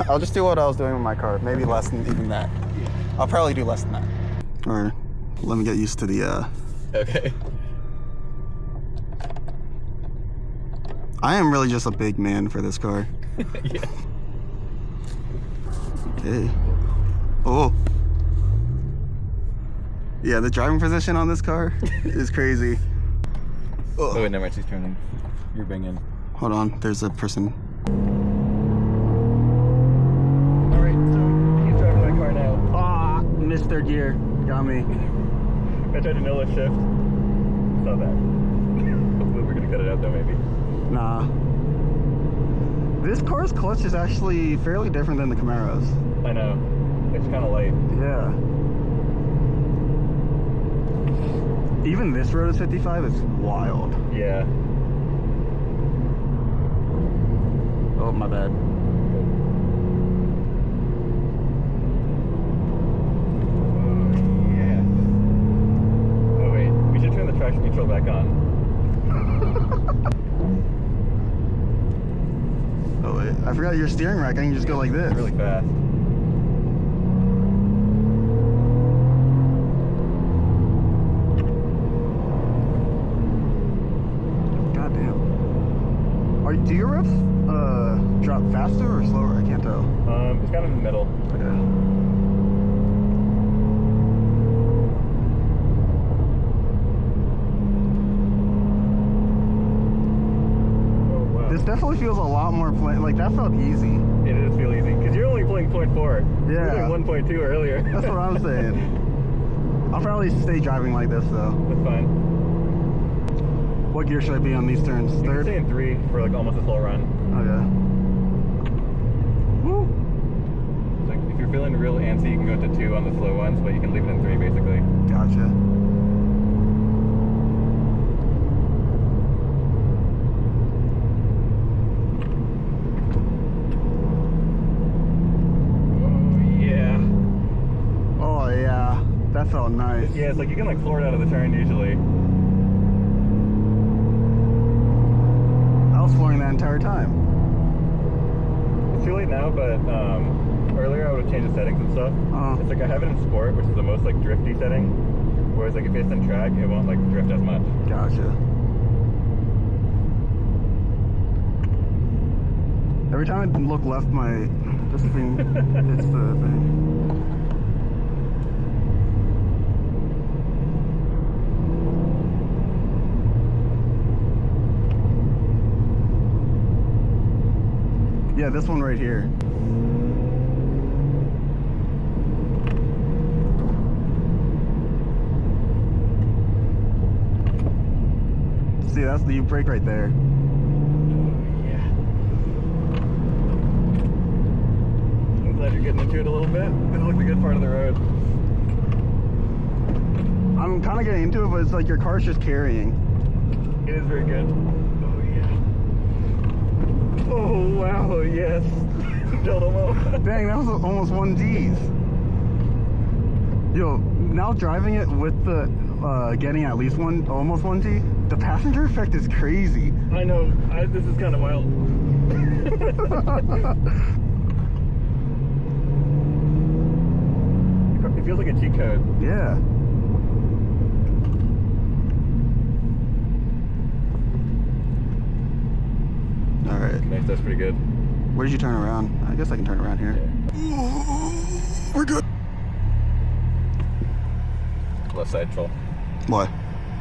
I'll just do what I was doing with my car. Maybe less than even that. I'll probably do less than that. Alright, let me get used to the Okay. I am really just a big man for this car. Yeah. Okay. Oh. Yeah, the driving position on this car is crazy. Oh, wait, never mind, she's turning. You're banging. Hold on, there's a person. Alright, so he's driving my car now. Ah, missed third gear. Got me. I tried to no lift shift. It's not bad. Hopefully we're gonna cut it out though, maybe. Nah. This car's clutch is actually fairly different than the Camaro's. I know. It's kind of light. Yeah. Even this Road 55 is wild. Yeah. Oh, my bad. Oh, yeah. Oh, wait. We should turn the traction control back on. Oh, wait. I forgot your steering rack. I can just go like this. Really fast. Do your riffs drop faster or slower? I can't tell. It's kind of in the middle. Okay. Oh, wow. This definitely feels a lot more like that felt easy. It does feel easy because you're only playing 0.4. Yeah. You're doing 1.2 earlier. That's what I'm saying. I'll probably stay driving like this though. That's fine. What gear should I be on these turns? Third? I'm saying 3 for like almost a slow run. Okay. Woo! Like if you're feeling real antsy, you can go to 2 on the slow ones, but you can leave it in 3 basically. Gotcha. Oh yeah. Oh yeah. That felt nice. Yeah, it's like you can like floor it out of the turn usually. Flooring that entire time. It's too late now, but earlier I would have changed the settings and stuff. It's like I have it in sport, which is the most like drifty setting. Whereas like if it's in track, it won't like drift as much. Gotcha. Every time I look left, this thing hits the thing. Yeah, this one right here. See, that's the brake right there. Yeah. I'm glad you're getting into it a little bit. This is like the good part of the road. I'm kind of getting into it, but it's like your car's just carrying. It is very good. Oh yeah. Oh wow, yes. Dang, that was almost 1 G's. Yo, now driving it with the getting at least almost 1 G, the passenger effect is crazy. I know. This is kind of wild. It feels like a cheat code. Yeah. All right. Nice, that's pretty good. Where did you turn around? I guess I can turn around here. Yeah. Ooh, we're good. Left side troll. What?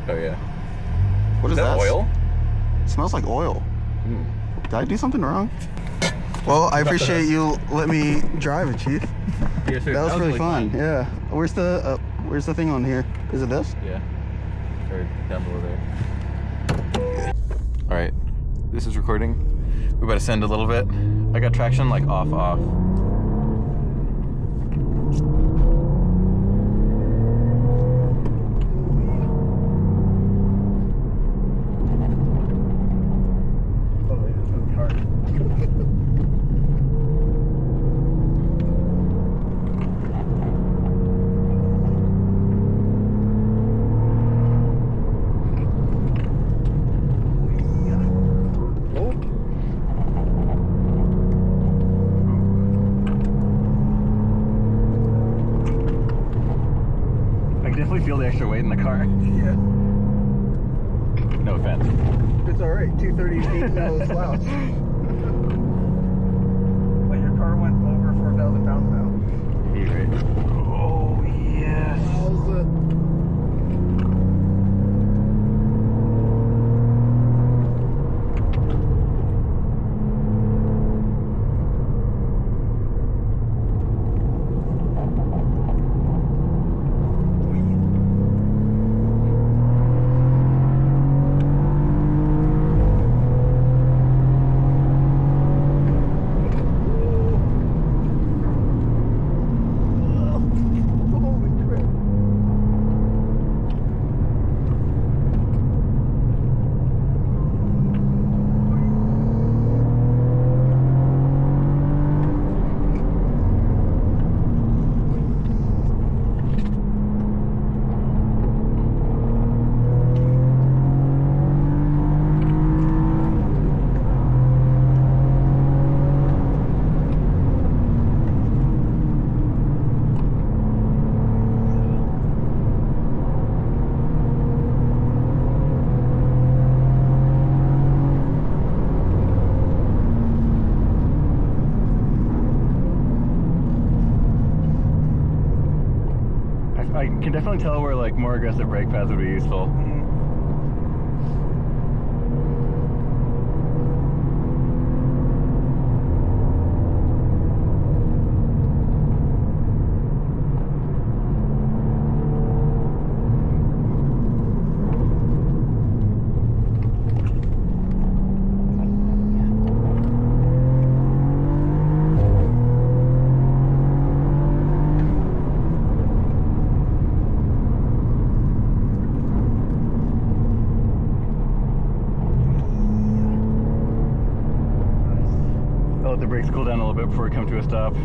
Oh yeah. What is that? Oil? It smells like oil. Did I do something wrong? Well, I appreciate you let me drive it, Chief. Yeah, sure. That was really fun. Yeah. Where's the thing on here? Is it this? Yeah. Or down below there. All right. This is recording. We're about to send a little bit. I got traction like off. feel the extra weight in the car. Yeah. No offense. It's alright. 238 no slouch. But your car went over 4,000 pounds now. Heat rate. Oh, yes. How's I can definitely tell where like more aggressive brake pads would be useful. I'll let the brakes cool down a little bit before we come to a stop.